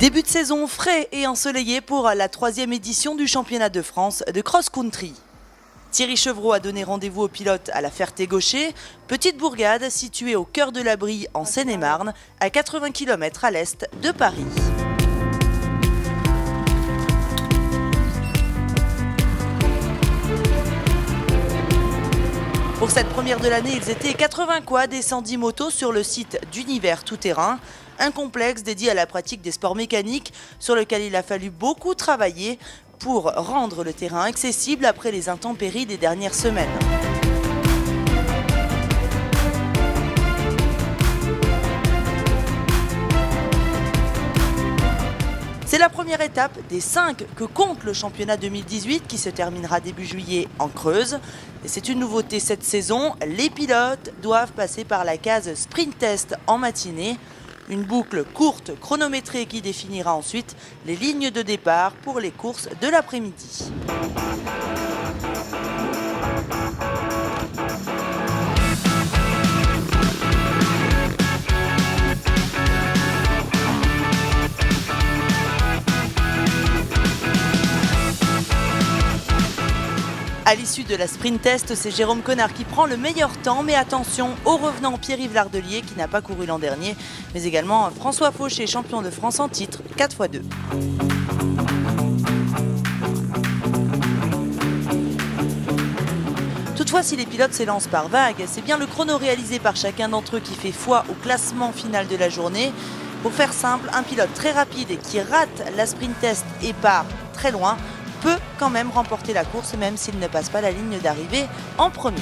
Début de saison frais et ensoleillé pour la 3e édition du championnat de France de cross-country. Thierry Chevreau a donné rendez-vous aux pilotes à la Ferté-Gaucher, petite bourgade située au cœur de la Brie en Seine-et-Marne, à 80 km à l'est de Paris. Pour cette première de l'année, ils étaient 80 quads et 110 motos sur le site d'Univers Tout-Terrain, un complexe dédié à la pratique des sports mécaniques sur lequel il a fallu beaucoup travailler pour rendre le terrain accessible après les intempéries des dernières semaines. C'est la première étape des 5 que compte le championnat 2018 qui se terminera début juillet en Creuse. Et c'est une nouveauté cette saison, les pilotes doivent passer par la case sprint test en matinée. Une boucle courte chronométrée qui définira ensuite les lignes de départ pour les courses de l'après-midi. À l'issue de la sprint test, c'est Jérôme Connard qui prend le meilleur temps, mais attention au revenant Pierre-Yves Lardelier qui n'a pas couru l'an dernier, mais également François Fauché, champion de France en titre 4x2. Toutefois, si les pilotes s'élancent par vagues, c'est bien le chrono réalisé par chacun d'entre eux qui fait foi au classement final de la journée. Pour faire simple, un pilote très rapide et qui rate la sprint test et part très loin peut quand même remporter la course même s'il ne passe pas la ligne d'arrivée en premier.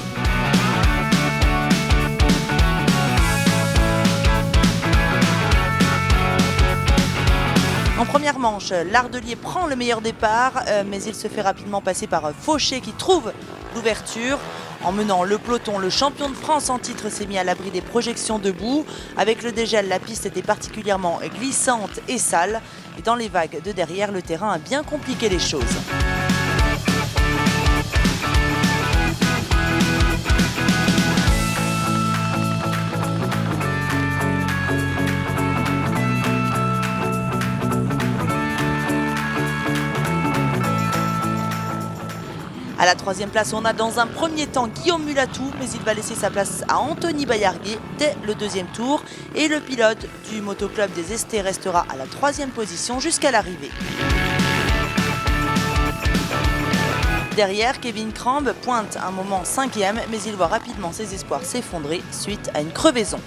En première manche, Lardelier prend le meilleur départ, mais il se fait rapidement passer par Fauché qui trouve l'ouverture. En menant le peloton, le champion de France en titre s'est mis à l'abri des projections de boue. Avec le dégel, la piste était particulièrement glissante et sale. Et dans les vagues de derrière, le terrain a bien compliqué les choses. À la 3e place, on a dans un premier temps Guillaume Mulatou, mais il va laisser sa place à Anthony Bayarguet dès le 2e tour. Et le pilote du motoclub des Estés restera à la 3e position jusqu'à l'arrivée. Derrière, Kevin Crambe pointe un moment 5e, mais il voit rapidement ses espoirs s'effondrer suite à une crevaison.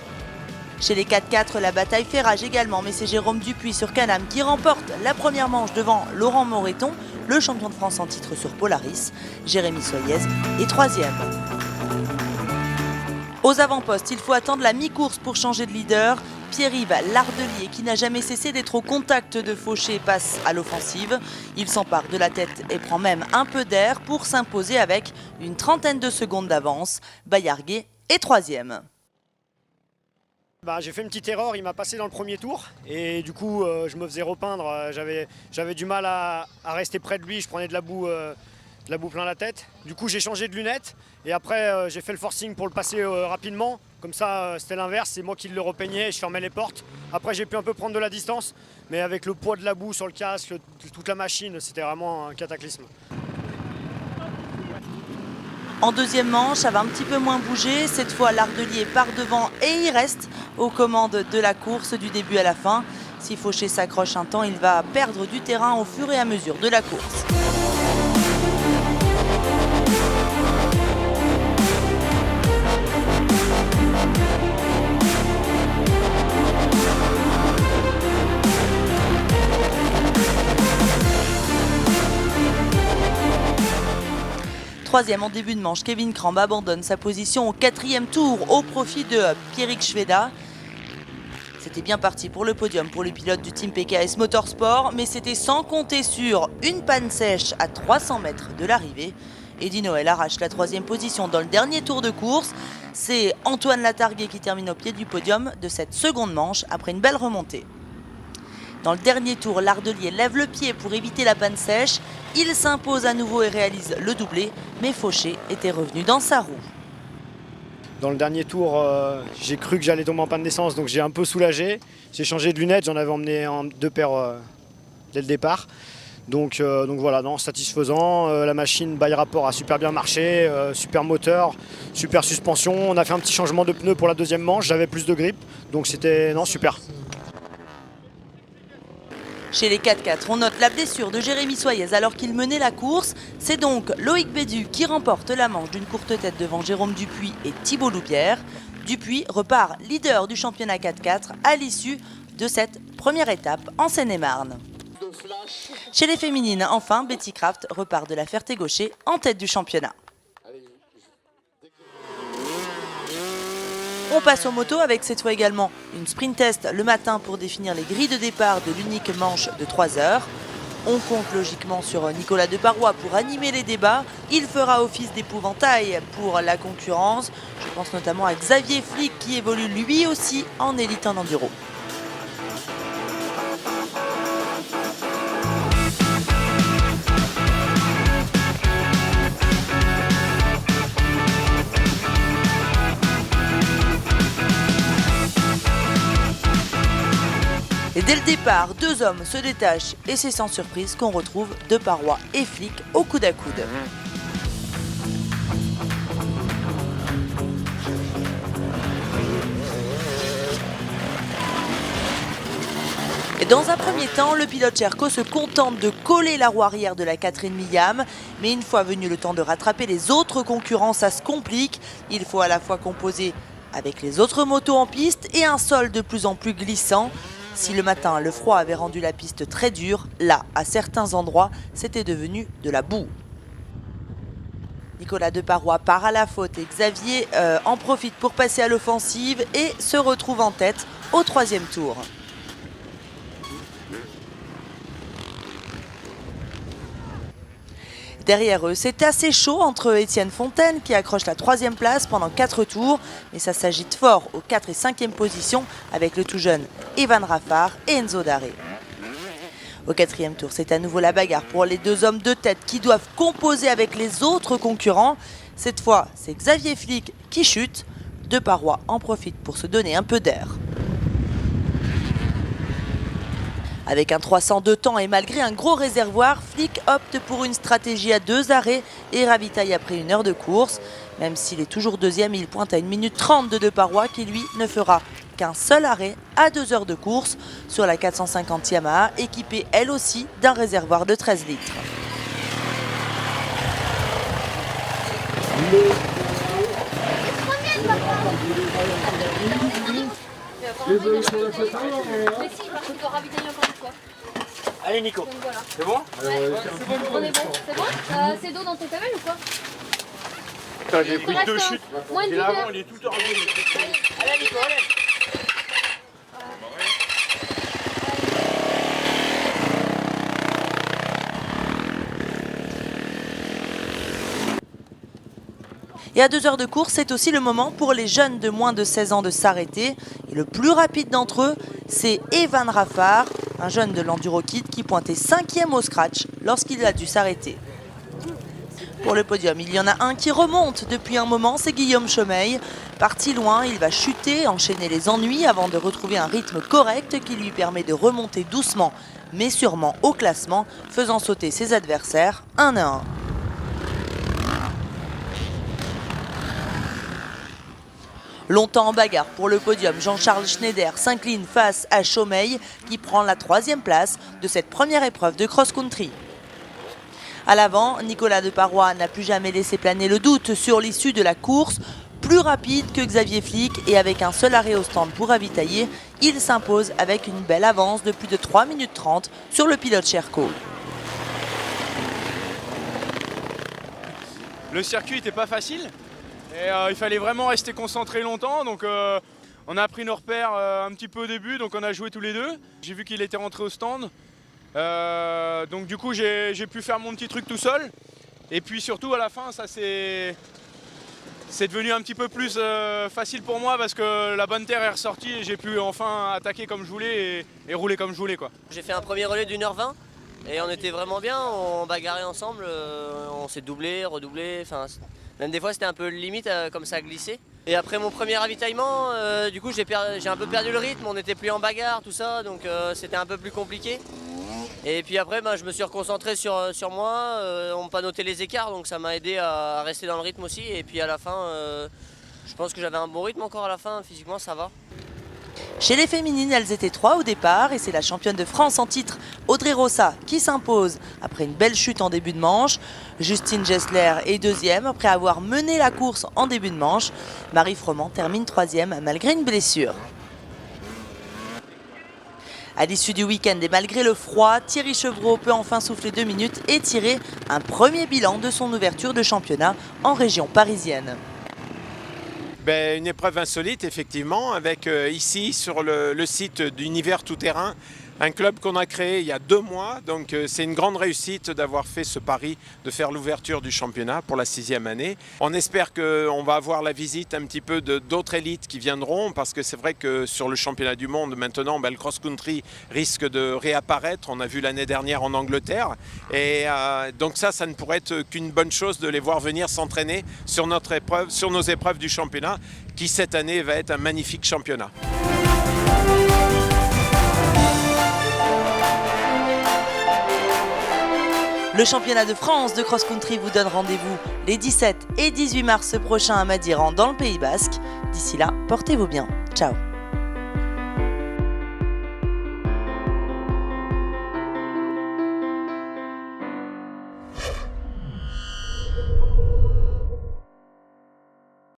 Chez les 4x4, la bataille fait rage également, mais c'est Jérôme Dupuis sur Can-Am qui remporte la première manche devant Laurent Moreton, le champion de France en titre sur Polaris. Jérémy Soyez est 3e. Aux avant-postes, il faut attendre la mi-course pour changer de leader. Pierre-Yves Lardelier, qui n'a jamais cessé d'être au contact de Fauché, passe à l'offensive. Il s'empare de la tête et prend même un peu d'air pour s'imposer avec une trentaine de secondes d'avance. Bayarguet est 3e. J'ai fait une petite erreur, il m'a passé dans le premier tour et du coup je me faisais repeindre, j'avais du mal à rester près de lui, je prenais de la boue plein la tête. Du coup j'ai changé de lunettes et après j'ai fait le forcing pour le passer rapidement. Comme ça c'était l'inverse, c'est moi qui le repeignais et je fermais les portes. Après j'ai pu un peu prendre de la distance, mais avec le poids de la boue sur le casque, toute la machine, c'était vraiment un cataclysme. En 2e manche, ça va un petit peu moins bouger. Cette fois, Lardelier part devant et il reste aux commandes de la course du début à la fin. Si Fauché s'accroche un temps, il va perdre du terrain au fur et à mesure de la course. Troisième en début de manche, Kevin Crambe abandonne sa position au 4e tour au profit de Pierrick Schweda. C'était bien parti pour le podium pour les pilotes du team PKS Motorsport, mais c'était sans compter sur une panne sèche à 300 mètres de l'arrivée. Eddy Noël arrache la 3e position dans le dernier tour de course. C'est Antoine Latarguet qui termine au pied du podium de cette seconde manche après une belle remontée. Dans le dernier tour, Lardelier lève le pied pour éviter la panne sèche. Il s'impose à nouveau et réalise le doublé, mais Fauché était revenu dans sa roue. Dans le dernier tour, j'ai cru que j'allais tomber en panne d'essence, donc j'ai un peu soulagé. J'ai changé de lunettes, j'en avais emmené en 2 paires dès le départ. Donc voilà, non, satisfaisant. La machine by rapport a super bien marché, super moteur, super suspension. On a fait un petit changement de pneu pour la deuxième manche, j'avais plus de grip, donc c'était super. Chez les 4x4, on note la blessure de Jérémy Soyez alors qu'il menait la course. C'est donc Loïc Bédu qui remporte la manche d'une courte tête devant Jérôme Dupuis et Thibaut Loubière. Dupuis repart leader du championnat 4x4 à l'issue de cette première étape en Seine-et-Marne. Chez les féminines, enfin, Betty Kraft repart de la Ferté-Gaucher en tête du championnat. On passe aux motos avec cette fois également une sprint test le matin pour définir les grilles de départ de l'unique manche de 3 heures. On compte logiquement sur Nicolas Deparoy pour animer les débats. Il fera office d'épouvantail pour la concurrence. Je pense notamment à Xavier Flick qui évolue lui aussi en élite en enduro. Et dès le départ, 2 hommes se détachent et c'est sans surprise qu'on retrouve Deparoy et Flick au coude à coude. Et dans un premier temps, le pilote Sherco se contente de coller la roue arrière de la Catherine Millam. Mais une fois venu le temps de rattraper les autres concurrents, ça se complique. Il faut à la fois composer avec les autres motos en piste et un sol de plus en plus glissant. Si le matin, le froid avait rendu la piste très dure, là, à certains endroits, c'était devenu de la boue. Nicolas Deparoy part à la faute et Xavier en profite pour passer à l'offensive et se retrouve en tête au 3e tour. Derrière eux, c'est assez chaud entre Étienne Fontaine qui accroche la 3e place pendant 4 tours. Mais ça s'agite fort aux 4 et 5e positions avec le tout jeune Evan Raffard et Enzo Daré. Au 4e tour, c'est à nouveau la bagarre pour les 2 hommes de tête qui doivent composer avec les autres concurrents. Cette fois, c'est Xavier Flick qui chute. Deparoy en profite pour se donner un peu d'air. Avec un 302 temps et malgré un gros réservoir, Flick opte pour une stratégie à 2 arrêts et ravitaille après 1 heure de course. Même s'il est toujours 2e, il pointe à 1 minute 30 de Deparoy qui lui ne fera qu'un seul arrêt à 2 heures de course sur la 450 Yamaha, équipée elle aussi d'un réservoir de 13 litres. Allez Nico, voilà. c'est bon? Ouais, on est bon, c'est bon? C'est d'eau dans ton cabane ou quoi? Putain, j'ai pris 2 chutes. Moins de 10 heures. Il est tout revenu. Allez Nico, allez. Et à 2 heures de course, c'est aussi le moment pour les jeunes de moins de 16 ans de s'arrêter. Et le plus rapide d'entre eux, c'est Evan Raffard, un jeune de l'Enduro Kit qui pointait 5e au scratch lorsqu'il a dû s'arrêter. Pour le podium, il y en a un qui remonte depuis un moment, c'est Guillaume Chomeil. Parti loin, il va chuter, enchaîner les ennuis avant de retrouver un rythme correct qui lui permet de remonter doucement mais sûrement au classement, faisant sauter ses adversaires un à un. Longtemps en bagarre pour le podium, Jean-Charles Schneider s'incline face à Chomeil qui prend la 3e place de cette première épreuve de cross-country. À l'avant, Nicolas Deparoy n'a plus jamais laissé planer le doute sur l'issue de la course. Plus rapide que Xavier Flick et avec un seul arrêt au stand pour ravitailler, il s'impose avec une belle avance de plus de 3 minutes 30 sur le pilote Sherco. Le circuit n'était pas facile et il fallait vraiment rester concentré longtemps, donc on a pris nos repères un petit peu au début, donc on a joué tous les deux. J'ai vu qu'il était rentré au stand, donc du coup j'ai pu faire mon petit truc tout seul. Et puis surtout à la fin, ça c'est devenu un petit peu plus facile pour moi parce que la bonne terre est ressortie et j'ai pu enfin attaquer comme je voulais et rouler comme je voulais, quoi. J'ai fait un premier relais d'1h20 et on était vraiment bien, on bagarrait ensemble, on s'est doublé, redoublé, enfin Même des fois c'était un peu limite comme ça glissait. Et après mon premier ravitaillement, du coup j'ai un peu perdu le rythme, on n'était plus en bagarre, tout ça, donc c'était un peu plus compliqué. Et puis après je me suis reconcentré sur moi, on m'a pas noté les écarts, donc ça m'a aidé à rester dans le rythme aussi. Et puis à la fin, je pense que j'avais un bon rythme encore à la fin, physiquement ça va. Chez les féminines, elles étaient 3 au départ et c'est la championne de France en titre, Audrey Rossa, qui s'impose après une belle chute en début de manche. Justine Gessler est 2e après avoir mené la course en début de manche. Marie Froment termine 3e malgré une blessure. À l'issue du week-end et malgré le froid, Thierry Chevreau peut enfin souffler 2 minutes et tirer un premier bilan de son ouverture de championnat en région parisienne. Une épreuve insolite, effectivement, avec ici sur le site d'Univers Tout-Terrain, un club qu'on a créé il y a 2 mois. Donc c'est une grande réussite d'avoir fait ce pari, de faire l'ouverture du championnat pour la 6e année. On espère qu'on va avoir la visite un petit peu d'autres élites qui viendront, parce que c'est vrai que sur le championnat du monde maintenant, le cross-country risque de réapparaître. On a vu l'année dernière en Angleterre. Et donc ça ne pourrait être qu'une bonne chose de les voir venir s'entraîner sur nos épreuves du championnat, qui cette année va être un magnifique championnat. Le championnat de France de cross-country vous donne rendez-vous les 17 et 18 mars prochains à Madiran dans le Pays Basque. D'ici là, portez-vous bien. Ciao.